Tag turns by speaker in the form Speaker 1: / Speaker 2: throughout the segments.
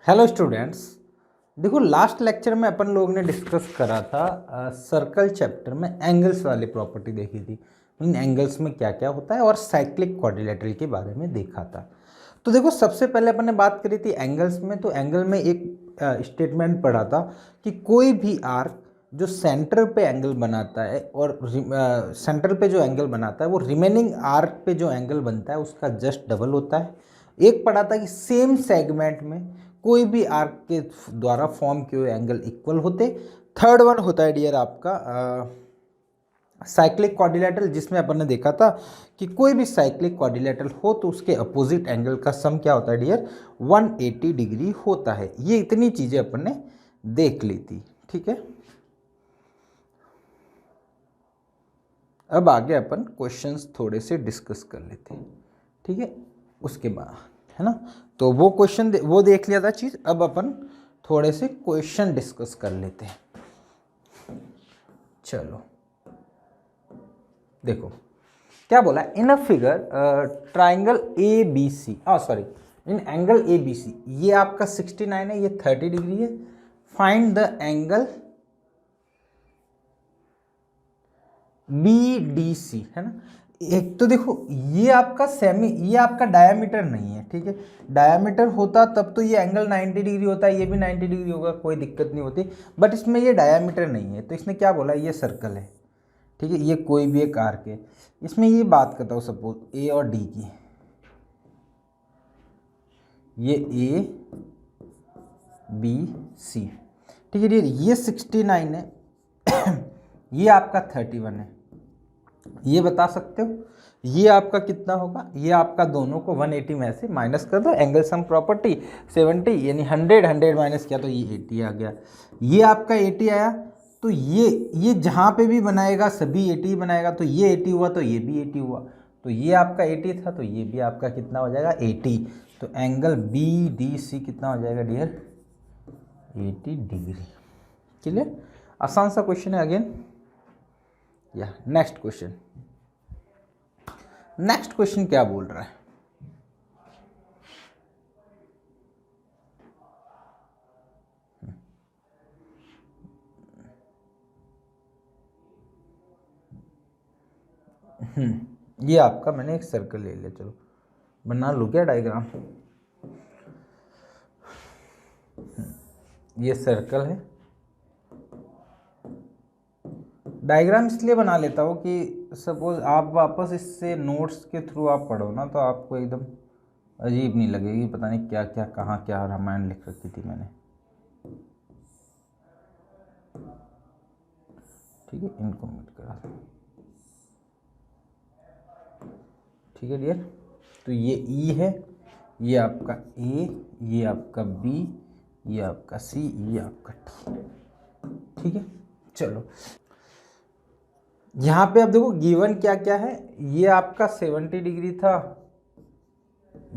Speaker 1: Hello students. देखो last lecture में अपन लोग ने डिस्कस करा था सर्कल चैप्टर में एंगल्स वाली प्रॉपर्टी देखी थी। इन एंगल्स में क्या क्या होता है और साइक्लिक क्वाड्रिलेटरल के बारे में देखा था। तो देखो सबसे पहले अपन ने बात करी थी एंगल्स में। तो एंगल में एक स्टेटमेंट पढ़ा था कि कोई भी आर्क जो सेंटर पे एंगल बनाता है और सेंटर पे जो एंगल बनाता है वो रिमेनिंग आर्क पे जो एंगल बनता है उसका जस्ट डबल होता है। एक पढ़ा था कि सेम सेगमेंट में कोई भी आर्क के द्वारा फॉर्म किए हुए एंगल इक्वल होते। थर्ड वन होता है डियर आपका साइक्लिक क्वाड्रिलेटरल, जिसमें अपन ने देखा था कि कोई भी साइक्लिक क्वाड्रिलेटरल हो तो उसके अपोजिट एंगल का सम क्या होता है डियर 180 डिग्री होता है। ये इतनी चीजें अपन ने देख ली थी। ठीक है, अब आगे अपन क्वेश्चंस थोड़े से डिस्कस कर लेते हैं। ठीक है, उसके बाद है ना, तो वो क्वेश्चन वो देख लिया था चीज। अब अपन थोड़े से क्वेश्चन डिस्कस कर लेते हैं। चलो देखो क्या बोला, in a figure triangle A B C, sorry in angle A B C, ये आपका 69 है, ये 30 डिग्री है। Find the angle B D C, है ना। एक तो देखो ये आपका ये आपका डायामीटर नहीं है। ठीक है, डायामीटर होता तब तो ये एंगल 90 डिग्री होता है, ये भी 90 डिग्री होगा, कोई दिक्कत नहीं होती। बट इसमें ये डायामीटर नहीं है, तो इसने क्या बोला, ये सर्कल है। ठीक है, ये कोई भी एक आर्क है। इसमें ये बात करता हूँ सपोज ए और डी की, ये ए बी सी। ठीक है, ये 69 है ये आपका 31 है। ये बता सकते हो ये आपका कितना होगा, ये आपका दोनों को 180 में से माइनस कर दो, एंगल सम प्रॉपर्टी 70 यानी 100 माइनस किया तो ये 80 आ गया। ये आपका 80 आया, तो ये जहाँ पे भी बनाएगा सभी 80 बनाएगा, तो ये 80 हुआ तो ये भी 80 हुआ, तो ये आपका 80 था तो ये भी आपका कितना हो जाएगा 80। तो एंगल बी डी सी कितना हो जाएगा डियर 80 डिग्री। क्लियर, आसान सा क्वेश्चन है। अगेन या नेक्स्ट क्वेश्चन, नेक्स्ट क्वेश्चन क्या बोल रहा है, ये आपका मैंने एक सर्कल ले लिया, चलो बना लूँ क्या डायग्राम। ये सर्कल है, डायग्राम इसलिए बना लेता हूँ कि सपोज आप वापस इससे नोट्स के थ्रू आप पढ़ो ना, तो आपको एकदम अजीब नहीं लगेगी, पता नहीं क्या क्या कहाँ क्या रामायण लिख रखी थी मैंने। ठीक है, इनको मिट करा दो। ठीक है डियर, तो ये ई है, ये आपका ए, ये आपका बी, ये आपका सी, ये आपका टी। ठीक है, चलो यहाँ पे अब देखो गिवन क्या क्या है, ये आपका 70 डिग्री था,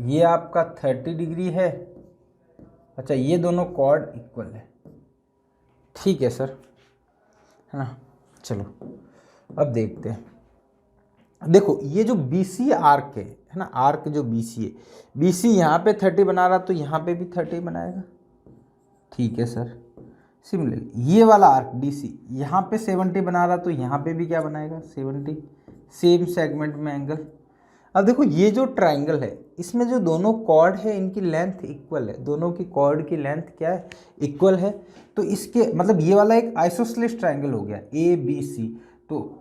Speaker 1: ये आपका 30 डिग्री है। अच्छा, ये दोनों कॉर्ड इक्वल है। ठीक है सर, है ना। चलो अब देखते हैं, देखो ये जो बी सी आर्क है ना, आर्क जो बी सी है, बी सी यहाँ पे 30 बना रहा तो यहाँ पे भी 30 बनाएगा। ठीक है सर, सिमिलरली ये वाला आर्क डी सी यहाँ पे 70 बना रहा तो यहाँ पे भी क्या बनाएगा 70, सेम सेगमेंट में एंगल। अब देखो ये जो ट्राइंगल है इसमें जो दोनों कॉर्ड है इनकी लेंथ इक्वल है, दोनों की कॉर्ड की लेंथ क्या है इक्वल है। तो इसके मतलब ये वाला एक आइसोसेलेस ट्राइंगल हो गया ए बी सी। तो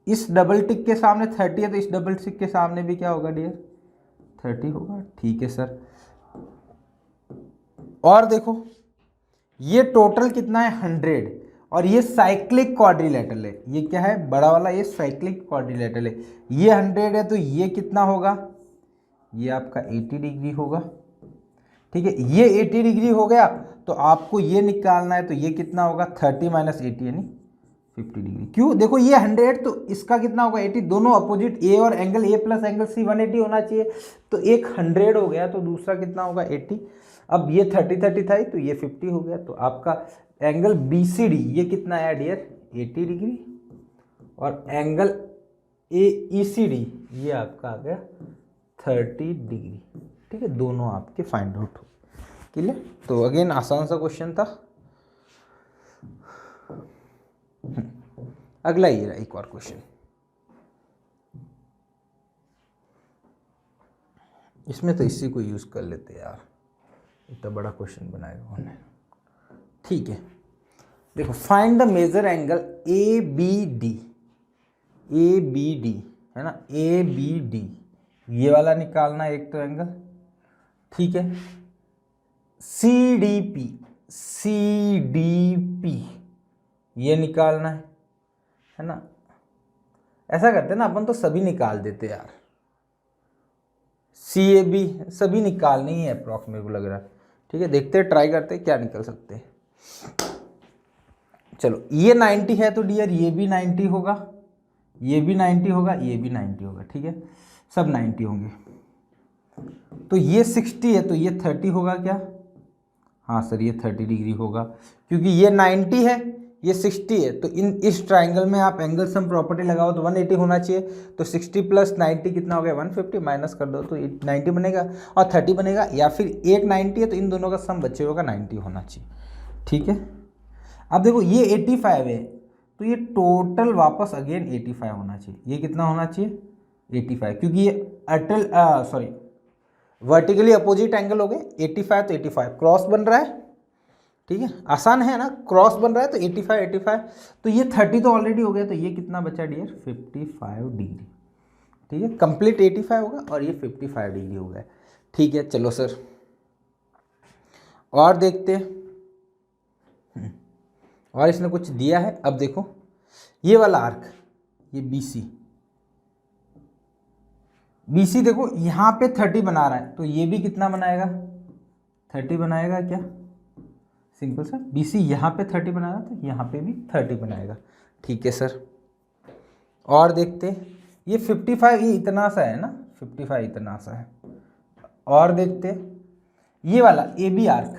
Speaker 1: इस डबल टिक के सामने 30 है तो इस डबल टिक के सामने भी क्या होगा डियर 30 होगा। ठीक है सर, और देखो ये टोटल कितना है 100, और ये साइक्लिक क्वाड्रिलेटरल है। ये क्या है बड़ा वाला, ये साइक्लिक क्वाड्रिलेटरल है। ये 100 है तो ये कितना होगा, ये आपका 80 डिग्री होगा। ठीक है, ये 80 डिग्री हो गया, तो आपको ये निकालना है तो ये कितना होगा 30 माइनस 80 यानी 50 डिग्री। क्यों, देखो ये 100 तो इसका कितना होगा 80, दोनों अपोजिट ए और angle A plus angle C 180 होना चाहिए, तो एक 100 हो गया तो दूसरा कितना होगा 80। अब ये 30 था तो ये 50 हो गया, तो आपका एंगल बी सी डी ये कितना आया डियर 80 डिग्री, और angle A E C D ये आपका आ गया 30 डिग्री। ठीक है, दोनों आपके फाइंड आउट हो। क्लियर। तो अगेन आसान सा क्वेश्चन था। अगला ये रहा एक और क्वेश्चन, इसमें तो इसी को यूज कर लेते यार, इतना बड़ा क्वेश्चन बनाया उन्होंने। ठीक है, देखो find the measure angle A B D, A B D है ना, ए बी डी ये वाला निकालना एक तो एंगल, ठीक है। C D P, C D P ये निकालना है ना। ऐसा करते हैं ना अपन, तो सभी निकाल देते यार, सी ए बी सभी निकालनी ही है अप्रॉक्स मेरे को लग रहा है। ठीक है, देखते हैं, ट्राई करते हैं क्या निकल सकते हैं। चलो ये 90 है तो डियर ये भी 90 होगा, ये भी 90 होगा, ये भी 90 होगा। ठीक है, सब 90 होंगे। तो ये 60 है तो ये 30 होगा क्या? हाँ सर ये 30 डिग्री होगा, क्योंकि ये 90 है ये 60 है। तो इस ट्राइंगल में आप एंगल सम प्रॉपर्टी लगाओ तो 180 होना चाहिए। तो 60 प्लस 90 कितना हो गया? 150, माइनस कर दो तो 90 बनेगा और 30 बनेगा, या फिर एक 90 है तो इन दोनों का सम बच्चे होगा 90 होना चाहिए। ठीक है, अब देखो ये 85 है तो ये टोटल वापस अगेन 85 होना चाहिए। ये कितना होना चाहिए? 85, क्योंकि ये वर्टिकली अपोजिट एंगल हो गए। 85 तो 85 क्रॉस बन रहा है। ठीक है, आसान है ना, क्रॉस बन रहा है तो 85 85। तो ये 30 तो ऑलरेडी हो गया, तो ये कितना बचा डियर? 55 डिग्री। ठीक है, कंप्लीट 85 होगा और ये 55 डिग्री हो गया। ठीक है, चलो सर और देखते हैं, और इसने कुछ दिया है। अब देखो ये वाला आर्क, ये BC, BC देखो यहाँ पे 30 बना रहा है तो ये भी कितना बनाएगा? 30 बनाएगा क्या? सिंपल सर, BC यहाँ पे 30 बना रहा है तो यहाँ पे भी 30 बनाएगा। ठीक है सर, और देखते हैं, ये 55 ये इतना सा है ना, 55 इतना सा है। और देखते हैं ये वाला AB आर्क,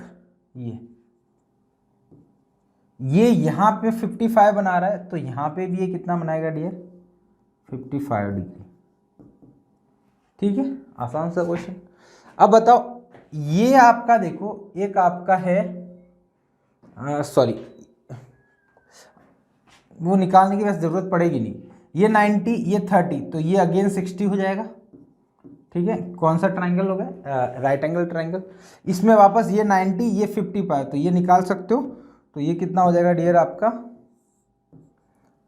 Speaker 1: ये यहाँ पे 55 बना रहा है तो यहाँ पे भी ये कितना बनाएगा डियर? 55 डिग्री। ठीक है, आसान सा क्वेश्चन। अब बताओ ये आपका देखो, एक आपका है सॉरी वो निकालने की वैसे ज़रूरत पड़ेगी नहीं। ये 90 ये 30 तो ये अगेन 60 हो जाएगा। ठीक है, कौन सा ट्रायंगल हो गया? Right angle triangle. इसमें वापस ये 90 ये 55 तो ये निकाल सकते हो। तो ये कितना हो जाएगा डियर आपका?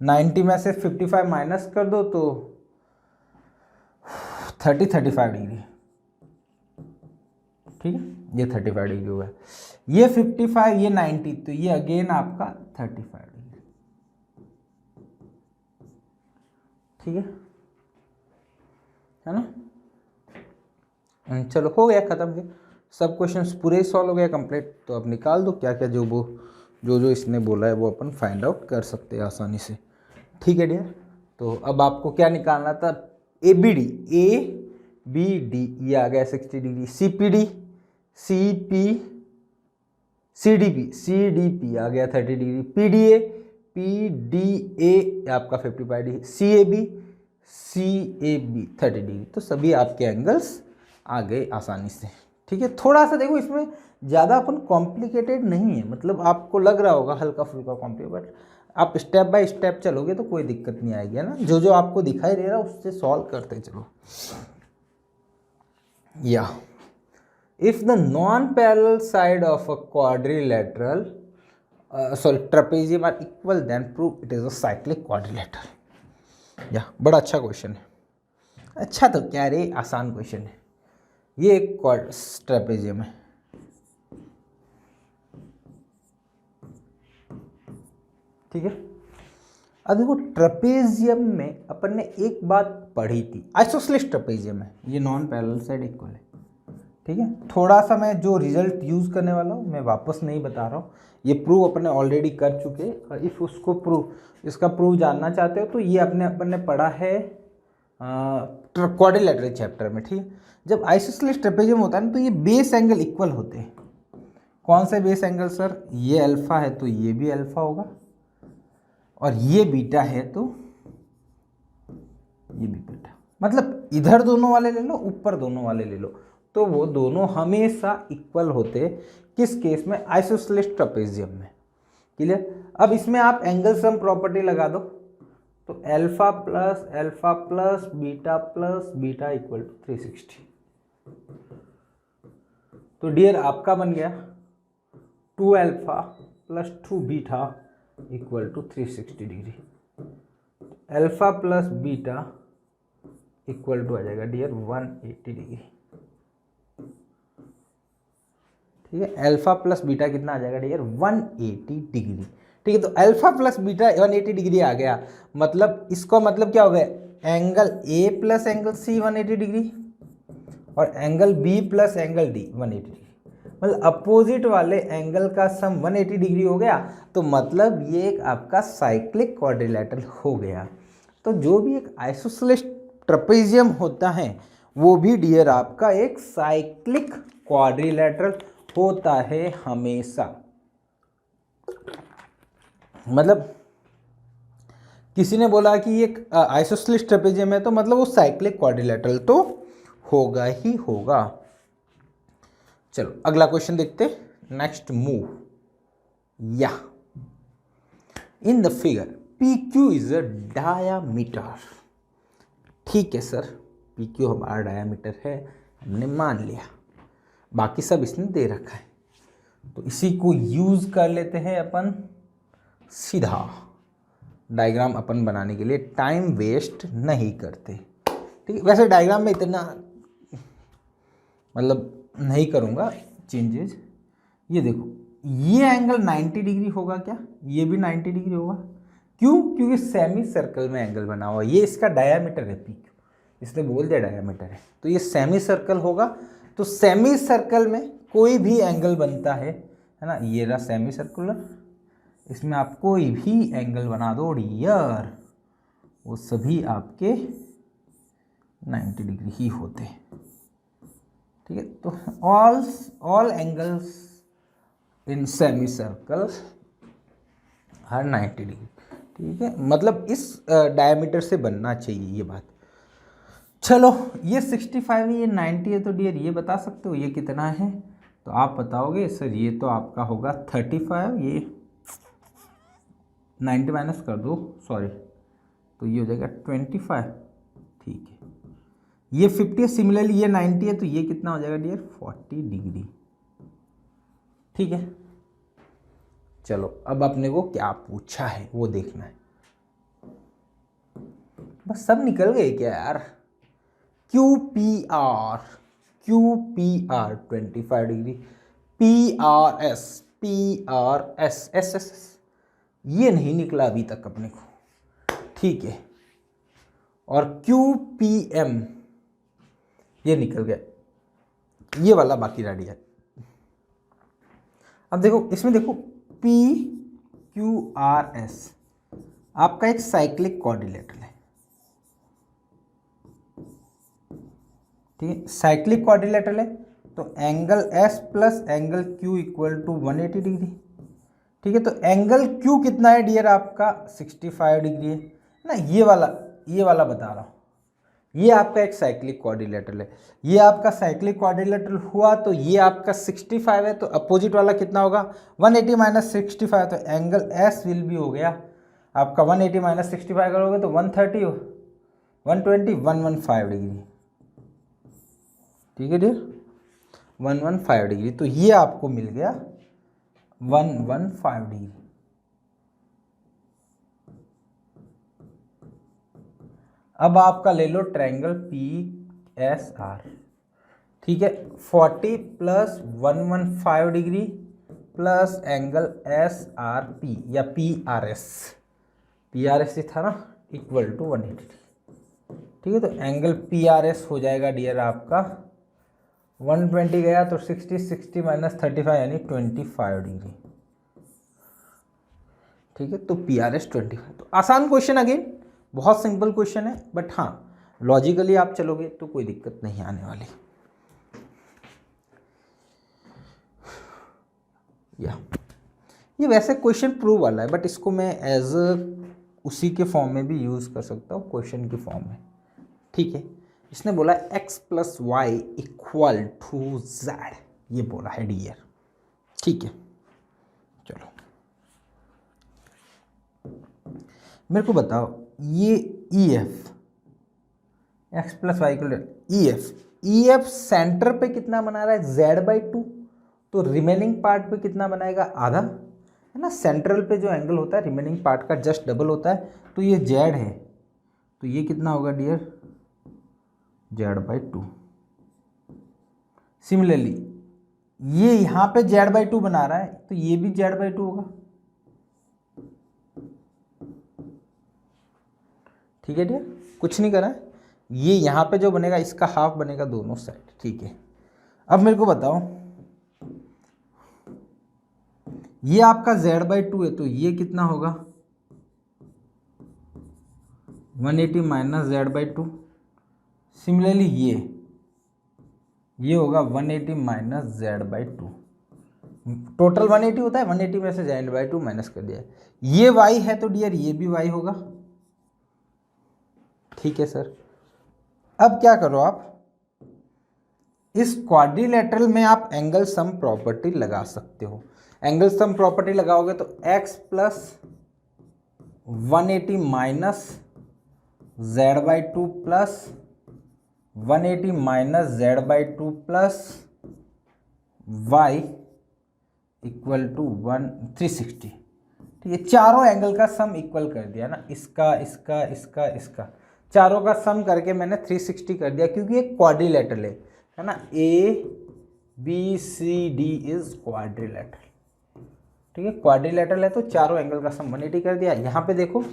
Speaker 1: 90 में से 55 माइनस कर दो तो 35 डिग्री। ठीक है, ये 35 डिग्री हो गया। ये 55 ये 90 तो ये अगेन आपका 35 डिग्री। ठीक है ना। चलो हो गया, खत्म गया, सब क्वेश्चंस पूरे सॉल्व हो गया कंप्लीट। तो अब निकाल दो क्या क्या जो इसने बोला है वो अपन फाइंड आउट कर सकते हैं आसानी से। ठीक है डियर, तो अब आपको क्या निकालना था? ABD, ABD ये आ गया 60 डिग्री। CPD, CDP आ गया 30 डिग्री। PDA आपका 55 डिग्री। CAB 30 degree. तो सभी आपके एंगल्स आ गए आसानी से। ठीक है, थोड़ा सा देखो इसमें ज़्यादा अपन कॉम्प्लिकेटेड नहीं है, मतलब आपको लग रहा होगा हल्का फुल्का कॉम्प्लिकेटेड, बट आप स्टेप बाय स्टेप चलोगे तो कोई दिक्कत नहीं आएगी, है ना। जो आपको दिखाई दे रहा है उससे सॉल्व करते चलो। या if the non parallel side of a quadrilateral trapezium are equal then prove it is a cyclic quadrilateral. या बड़ा अच्छा क्वेश्चन है। अच्छा तो क्या रे, आसान क्वेश्चन है। ये एक ट्रेपेजियम है। ठीक है, अब देखो ट्रेपेजियम में अपन ने एक बात पढ़ी थी, आइसोसेलेस ट्रेपेजियम है, ये नॉन पैरेलल साइड इक्वल है। ठीक है, थोड़ा सा मैं जो रिजल्ट यूज करने वाला हूँ मैं वापस नहीं बता रहा हूँ, ये प्रूव अपन ने ऑलरेडी कर चुके। और इफ इसका प्रूव जानना चाहते हो तो ये अपन ने पढ़ा है क्वाड्रिलेटरल चैप्टर में। ठीक है, जब आइसोसेलेस ट्रेपेजियम होता है ना तो ये बेस एंगल इक्वल होते हैं। कौन से बेस एंगल सर? ये अल्फा है तो ये भी अल्फा होगा, और ये बीटा है तो ये भी बीटा। मतलब इधर दोनों वाले ले लो, ऊपर दोनों वाले ले लो, तो वो दोनों हमेशा इक्वल होते। किस केस में? आइसोसेलेस ट्रेपेजियम में। क्लियर? अब इसमें आप एंगल सम प्रॉपर्टी लगा दो, तो alpha plus beta equal to 360। तो डियर आपका बन गया 2 alpha plus 2 beta equal to 360 degree. Alpha plus beta equal to आ जाएगा डियर 180 डिग्री। ठीक है, अल्फा प्लस बीटा कितना आ जाएगा डियर? 180 डिग्री। ठीक है, तो अल्फा प्लस बीटा 180 डिग्री आ गया। मतलब इसका मतलब क्या हो गया? Angle A plus angle C 180 degree और angle B plus angle D 180 degree. मतलब अपोजिट वाले एंगल का सम 180 डिग्री हो गया। तो मतलब ये एक आपका साइक्लिक क्वाड्रिलैटरल हो गया। तो जो भी एक आइसोसेलेस ट्रेपेजियम होता है वो भी डियर आपका एक साइक्लिक क्वाड्रिलैटरल होता है हमेशा। मतलब किसी ने बोला कि एक आइसोसेलेस ट्रेपेजियम है तो मतलब वो साइक्लिक क्वाड्रिलैटरल तो होगा ही होगा। चलो अगला क्वेश्चन देखते। Next move. या in the figure PQ is a diameter. ठीक है सर, PQ हमारा डायामीटर है, हमने मान लिया। बाकी सब इसने दे रखा है, तो इसी को यूज कर लेते हैं अपन सीधा डायग्राम अपन बनाने के लिए। टाइम वेस्ट नहीं करते। ठीक है, वैसे डायग्राम में इतना मतलब नहीं करूँगा चेंजेस। ये देखो, ये एंगल 90 डिग्री होगा क्या? ये भी 90 डिग्री होगा। क्यों? क्योंकि सेमी सर्कल में एंगल बना हुआ है। ये इसका डायामीटर है PQ, इसने बोल दिया डायामीटर है, तो ये सेमी सर्कल होगा। तो सेमी सर्कल में कोई भी एंगल बनता है ना? ये रहा सेमी सर्कुलर, इसमें आप कोई भी एंगल बना दो डियर, वो सभी आपके 90 डिग्री ही होते हैं। ठीक है, तो all angles in semi circle her 90 degree. ठीक है, मतलब इस डायमीटर से बनना चाहिए ये बात। चलो ये 65 है, ये 90 है, तो डियर ये बता सकते हो ये कितना है? तो आप बताओगे सर ये तो आपका होगा 35, ये 90 माइनस कर दो, सॉरी, तो ये हो जाएगा 25। ठीक है, ये 50 है, सिमिलरली ये 90 है, तो ये कितना हो जाएगा डियर? 40 डिग्री। ठीक है, चलो अब अपने को क्या पूछा है वो देखना है। बस सब निकल गए क्या यार? QPR 25 डिग्री, PRS ये नहीं निकला अभी तक अपने को। ठीक है, और QPM ये निकल गया, ये वाला बाकी रह गया। अब देखो इसमें देखो PQRS आपका एक साइक्लिक क्वाड्रिलैटरल है। ठीक है, साइक्लिक क्वाड्रिलैटरल है, तो angle S plus angle Q equal to 180 degree. ठीक है, तो एंगल Q कितना है डियर? आपका 65 डिग्री है ना। ये वाला बता रहा हूँ, ये आपका एक साइक्लिक क्वाड्रिलैटरल है। ये आपका साइक्लिक क्वाड्रिलैटरल हुआ तो ये आपका 65 है, तो अपोजिट वाला कितना होगा? 180 माइनस 65, तो एंगल S विल भी हो गया आपका 180 माइनस 65 करोगे तो 130 हो, 120, 115 डिग्री। ठीक है डियर, 115 डिग्री, तो ये आपको मिल गया 115 डिग्री। अब आपका ले लो ट्रायंगल PSR। ठीक है, 40 plus 115 degree plus angle SRP या PRS ही था ना, इक्वल टू 180 डिग्री। ठीक है, तो एंगल PRS हो जाएगा डियर आपका 120 गया तो 60 माइनस 35 यानी 25 डिग्री। ठीक है, तो PRS 25। तो आसान क्वेश्चन, अगेन बहुत सिंपल क्वेश्चन है, बट हाँ लॉजिकली आप चलोगे तो कोई दिक्कत नहीं आने वाली। ये वैसे क्वेश्चन प्रूव वाला है, बट इसको मैं उसी के फॉर्म में भी यूज़ कर सकता हूँ, क्वेश्चन के फॉर्म में। ठीक है, इसने बोला x plus y equal to z, ये बोला है डियर। ठीक है, चलो मेरे को बताओ ये EF x plus y equal EF centre पे कितना बना रहा है Z/2, तो रिमेनिंग पार्ट पे कितना बनाएगा आधा, है ना। सेंट्रल पे जो एंगल होता है रिमेनिंग पार्ट का जस्ट डबल होता है, तो ये Z है, तो ये कितना होगा डियर Z/2। सिमिलरली ये यहाँ पे Z/2 बना रहा है, तो ये भी Z/2 होगा। ठीक है डियर, कुछ नहीं करा है। ये यहाँ पे जो बनेगा इसका हाफ बनेगा दोनों साइड। ठीक है, अब मेरे को बताओ ये आपका Z/2 है, तो ये कितना होगा 180 माइनस Z/2। सिमिलरली ये होगा 180 माइनस Z/2। टोटल 180 होता है, 180 में से Z/2 माइनस कर दिया। ये y है तो डियर ये भी y होगा। ठीक है सर, अब क्या करो आप इस क्वाड्रिलेटरल में आप एंगल सम प्रॉपर्टी लगा सकते हो। एंगल सम प्रॉपर्टी लगाओगे तो x plus 180 minus Z/2 plus 180 minus Z/2 plus y equal to 360। ठीक है, चारों एंगल का सम इक्वल कर दिया ना, इसका इसका इसका इसका चारों का सम करके मैंने 360 कर दिया, क्योंकि ये क्वाड्रिलेटरल है ना। ABCD is quadrilateral. ठीक है, क्वाड्रिलेटरल है तो चारों एंगल का सम 180 कर दिया। यहाँ पे देखो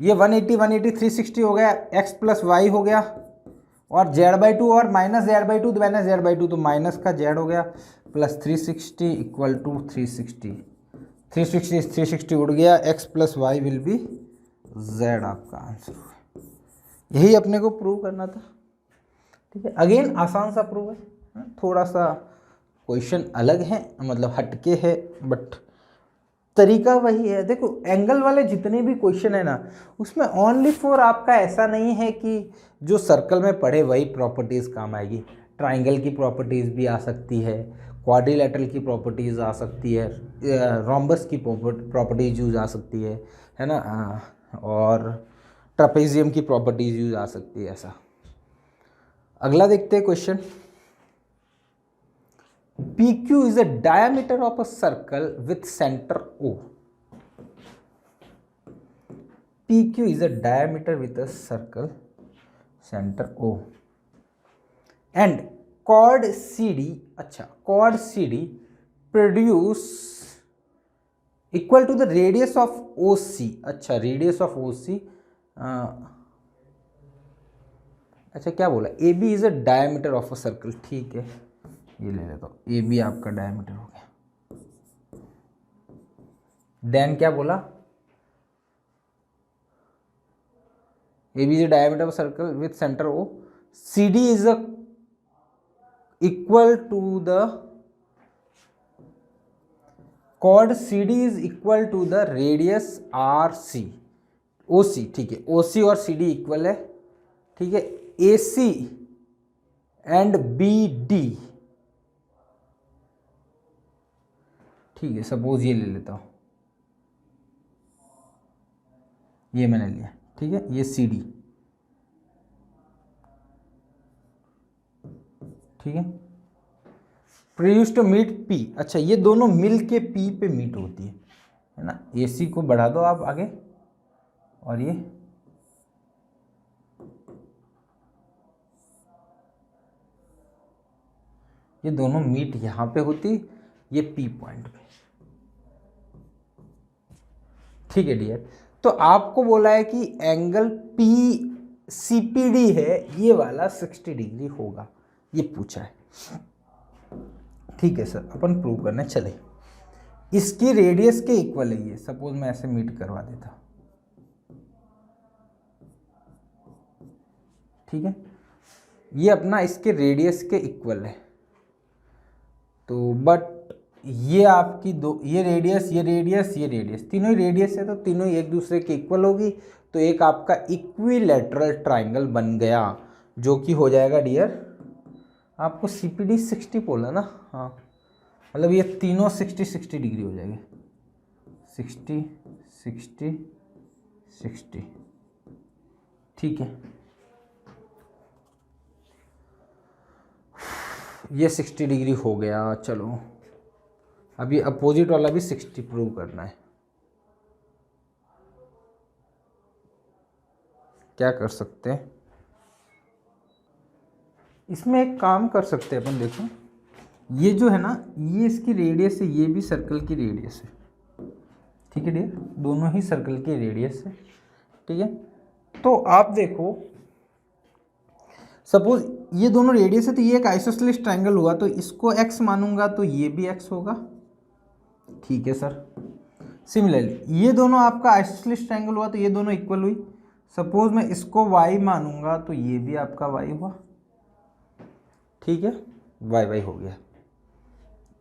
Speaker 1: ये 180 180 360 हो गया, x प्लस वाई हो गया, और Z/2 और माइनस Z/2 तो माइनस Z/2 तो माइनस का Z हो गया, प्लस 360 इक्वल टू 360। 360 उड़ गया, x plus y will be Z आपका आंसर। यही अपने को प्रूव करना था। ठीक है, अगेन आसान सा प्रूव है, थोड़ा सा क्वेश्चन अलग है, मतलब हटके है, बट तरीका वही है। देखो एंगल वाले जितने भी क्वेश्चन है ना, उसमें ओनली फॉर आपका ऐसा नहीं है कि जो सर्कल में पढ़े वही प्रॉपर्टीज़ काम आएगी। ट्राइंगल की प्रॉपर्टीज़ भी आ सकती है, क्वाड्रिलेटरल की प्रॉपर्टीज़ आ सकती है, रोम्बस की प्रॉपर्टीज यूज आ सकती है ना, और ट्रापेजियम की प्रॉपर्टीज यूज आ सकती है। ऐसा अगला देखते हैं question. PQ is a diameter of a circle with center O. PQ is a diameter with a circle center O. And chord CD, अच्छा chord CD produce equal to the radius of OC. अच्छा radius of OC, अच्छा क्या बोला, AB is a diameter of a circle। ठीक है, ये ले लेता हूँ, ए बी आपका डायमीटर हो गया। देन क्या बोला, A B is diameter of circle with centre O, C D is equal to the chord C D is equal to the radius R C O C. ठीक है, ओ सी और C D equal है। ठीक है, ए सी and B D. ठीक है, suppose ये ले लेता हूँ, ये मैंने लिया। ठीक है, ये सी डी। ठीक है, प्रोड्यूस टू मीट पी। अच्छा, ये दोनों मिल के पी पे मीट होती है ना। ए सी को बढ़ा दो आप आगे, और ये दोनों मीट यहाँ पे होती, ये पी पॉइंट पे। ठीक है डियर, तो आपको बोला है कि एंगल पी CPD है, ये वाला 60 डिग्री होगा, ये पूछा है। ठीक है सर, अपन प्रूव करने चले। इसकी रेडियस के इक्वल है ये, सपोज मैं ऐसे मीट करवा देता। ठीक है, ये अपना इसके रेडियस के इक्वल है, तो बट ये आपकी दो, ये रेडियस ये रेडियस ये रेडियस, तीनों ही रेडियस है, तो तीनों ही एक दूसरे के इक्वल होगी, तो एक आपका इक्विलैटरल ट्राइंगल बन गया, जो कि हो जाएगा डियर आपको CPD 60 बोला ना, हाँ मतलब ये तीनों 60 डिग्री हो जाएंगे, 60 60 60, ठीक है। ये 60 डिग्री हो गया। चलो अभी अपोजिट वाला भी 60 प्रूव करना है। क्या कर सकते हैं इसमें, एक काम कर सकते हैं अपन, देखो ये जो है ना, ये इसकी रेडियस है, ये भी सर्कल की रेडियस है, ठीक है डियर, दोनों ही सर्कल की रेडियस है, ठीक है। तो आप देखो सपोज ये दोनों रेडियस है, तो ये एक आइसोसेलेस ट्रायंगल हुआ, तो इसको x मानूंगा तो ये भी x होगा, ठीक है सर। सिमिलरली ये दोनों आपका आइसोसेलेस ट्रायंगल हुआ, तो ये दोनों इक्वल हुई, सपोज मैं इसको y मानूंगा तो ये भी आपका y हुआ, ठीक है, y हो गया,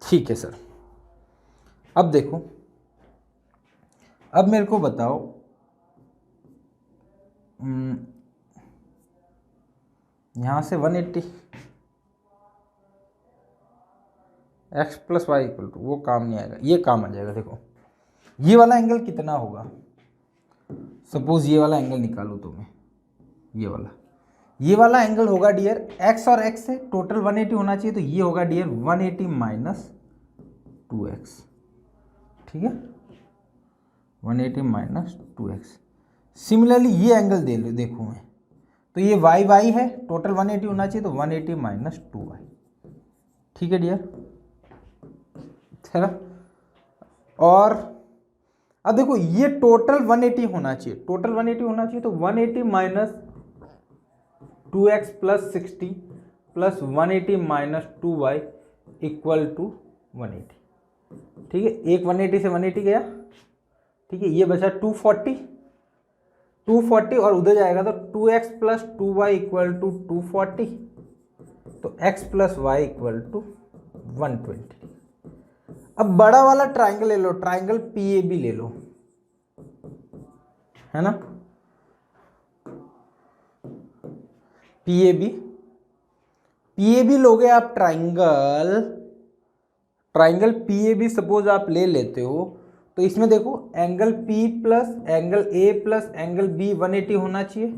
Speaker 1: ठीक है सर। अब देखो, अब मेरे को बताओ यहाँ से 180 x plus y equal to, वो काम नहीं आएगा, ये काम आ जाएगा। देखो ये वाला एंगल कितना होगा, सपोज ये वाला एंगल निकालो तो मैं, ये वाला एंगल होगा डियर x और x है, टोटल 180 होना चाहिए, तो ये होगा डियर 180 माइनस 2x, ठीक है, 180 माइनस 2x। सिमिलरली ये एंगल दे लो, देखो मैं, तो ये y है, टोटल 180 होना चाहिए, तो 180 माइनस 2y, ठीक है डियर, है। और अब देखो ये टोटल 180 होना चाहिए, टोटल 180 होना चाहिए, तो 180 minus 2x plus 60 plus 180 minus 2y equal to 180, ठीक है। एक 180 से 180 गया, ठीक है, ये बचा 240 और उधर जाएगा तो 2x plus 2y equal to 240, तो x plus y equal to 120। अब बड़ा वाला ट्राइंगल ले लो, ट्राइंगल PAB ले लो, है ना, PAB लोगे आप, ट्राइंगल PAB सपोज आप ले लेते हो, तो इसमें देखो angle P plus angle A plus angle B 180 होना चाहिए,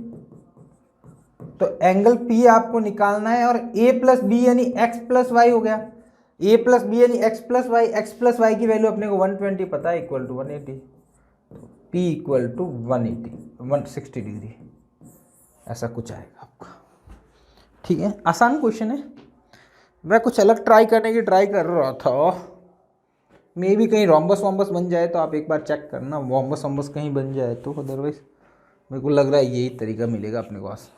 Speaker 1: तो एंगल P आपको निकालना है, और A प्लस B यानी x प्लस वाई हो गया, A प्लस B यानी x प्लस वाई की वैल्यू अपने को 120 पता है, equal to 180, P equal to 160 degree, ऐसा कुछ आएगा आपका, ठीक है। आसान क्वेश्चन है, मैं कुछ अलग ट्राई करने की ट्राई कर रहा था, मे भी कहीं रोम्बस वॉम्बस बन जाए, तो आप एक बार चेक करना, वॉम्बस कहीं बन जाए तो, अदरवाइज मेरे को लग रहा है यही तरीका मिलेगा अपने पास,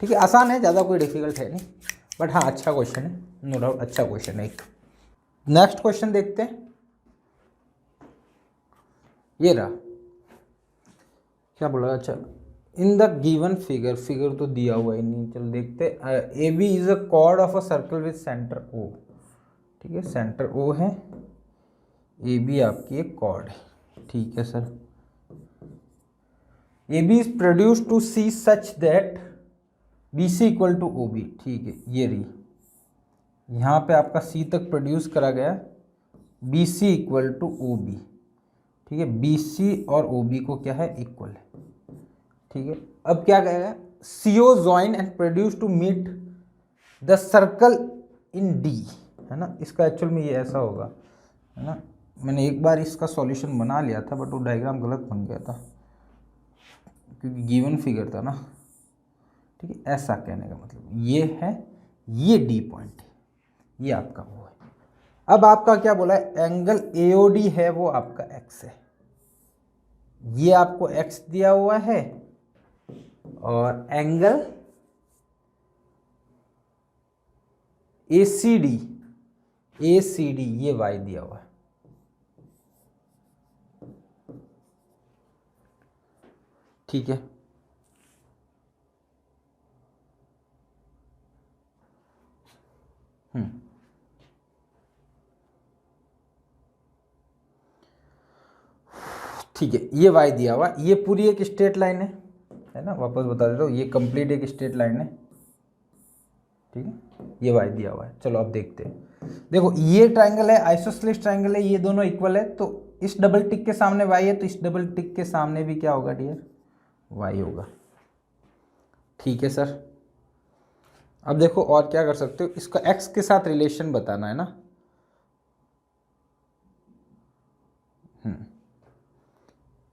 Speaker 1: ठीक है। आसान है, ज़्यादा कोई डिफिकल्ट है नहीं, बट हाँ अच्छा क्वेश्चन है, नो डाउट अच्छा क्वेश्चन है। एक नेक्स्ट क्वेश्चन देखते हैं, ये रहा, क्या बोला, अच्छा इन द गिवन फिगर तो दिया हुआ ही नहीं, चलो देखते। AB is a cord of a circle with centre O, ठीक है, सेंटर O है, AB आपकी एक कॉर्ड है, ठीक है sir. AB is produce to C such that BC equal to OB, ठीक है, ये रही, यहाँ पे आपका C तक प्रोड्यूस करा गया, BC इक्वल टू OB, ठीक है, BC और OB को क्या है, इक्वल है, ठीक है। अब क्या कहेगा, CO join and produce to meet the circle in D, है ना, इसका एक्चुअल में ये ऐसा होगा, है ना, मैंने एक बार इसका सॉल्यूशन बना लिया था, बट वो डायग्राम गलत बन गया था, क्योंकि गिवन फिगर था ना, ठीक है। ऐसा कहने का मतलब ये है, ये D पॉइंट है, ये आपका वो है। अब आपका क्या बोला है, एंगल AOD है वो आपका x है, ये आपको x दिया हुआ है, और एंगल ACD ये y दिया हुआ है, ठीक है। ठीक है, ये y दिया हुआ, ये पूरी एक स्ट्रेट लाइन है ना, वापस बता देता हूँ, ये कंप्लीट एक स्ट्रेट लाइन है, ठीक है, ये y दिया हुआ है। चलो अब देखते हैं। देखो ये ट्राइंगल है, आइसोसेलेस ट्राइंगल है, ये दोनों इक्वल है, तो इस डबल टिक के सामने y है, तो इस डबल टिक के सामने भी क्या होगा डियर, y होगा। ठीक है सर। अब देखो और क्या कर सकते हो, इसका x के साथ रिलेशन बताना है ना।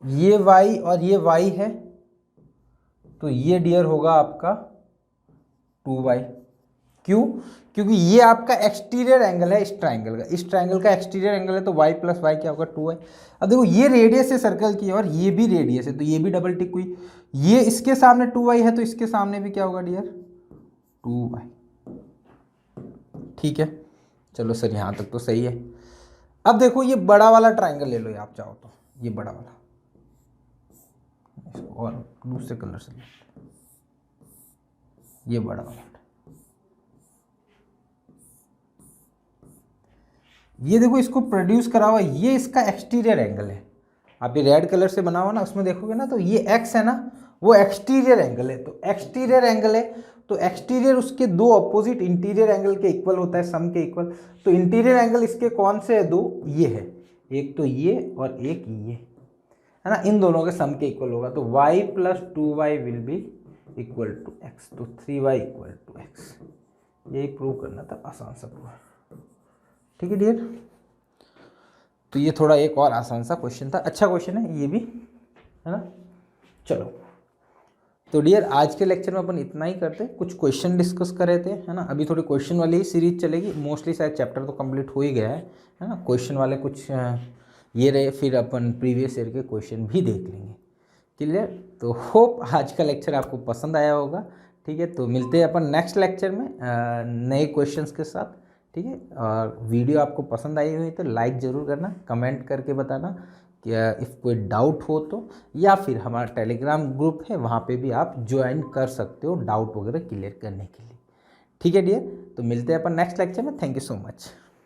Speaker 1: ये y और ये y है, तो ये डियर होगा आपका 2y। क्यों? क्योंकि ये आपका एक्सटीरियर एंगल है इस ट्राइंगल का, इस ट्राइंगल का एक्सटीरियर एंगल है, तो y प्लस वाई क्या होगा 2y। अब देखो ये रेडियस है सर्कल की और ये भी रेडियस है, तो ये भी डबल टिक हुई। ये इसके सामने 2y है, तो इसके सामने भी क्या होगा डियर 2y। ठीक है, चलो सर यहाँ तक तो सही है। अब देखो ये बड़ा वाला ट्राइंगल ले लो आप चाहो तो, ये बड़ा वाला, इसको और दूसरे कलर से ले, ये बड़ा वाला, ये देखो इसको प्रोड्यूस करा हुआ, ये इसका एक्सटीरियर एंगल है। आप ये रेड कलर से बना हुआ ना, उसमें देखोगे ना, तो ये x है ना, वो एक्सटीरियर एंगल है। तो एक्सटीरियर एंगल है, तो एक्सटीरियर उसके दो अपोजिट इंटीरियर एंगल के इक्वल होता है, सम के इक्वल। तो इंटीरियर एंगल इसके कौन से है, दो, ये है, एक तो ये और एक ये है ना, इन दोनों के सम के इक्वल होगा। तो y plus 2y will be equal to x, तो 3y इक्वल टू x। यही प्रूव करना था, आसान सा प्रूव। ठीक है डियर, तो ये थोड़ा एक और आसान सा क्वेश्चन था, अच्छा क्वेश्चन है ये भी, है ना। चलो तो डियर आज के लेक्चर में अपन इतना ही करते, कुछ क्वेश्चन डिस्कस कर रहे थे, है ना। अभी थोड़ी क्वेश्चन वाली ही सीरीज चलेगी, मोस्टली शायद चैप्टर तो कंप्लीट हो ही गया है ना। क्वेश्चन वाले कुछ ये रहे, फिर अपन प्रीवियस ईयर के क्वेश्चन भी देख लेंगे। क्लियर? तो होप आज का लेक्चर आपको पसंद आया होगा। ठीक है, तो मिलते हैं अपन नेक्स्ट लेक्चर में नए क्वेश्चंस के साथ। ठीक है, और वीडियो आपको पसंद आई हुई तो लाइक ज़रूर करना, कमेंट करके बताना कि इफ़ कोई डाउट हो तो, या फिर हमारा टेलीग्राम ग्रुप है वहाँ पे भी आप ज्वाइन कर सकते हो डाउट वगैरह क्लियर करने के लिए। ठीक है डियर, तो मिलते हैं अपन नेक्स्ट लेक्चर में। Thank you so much.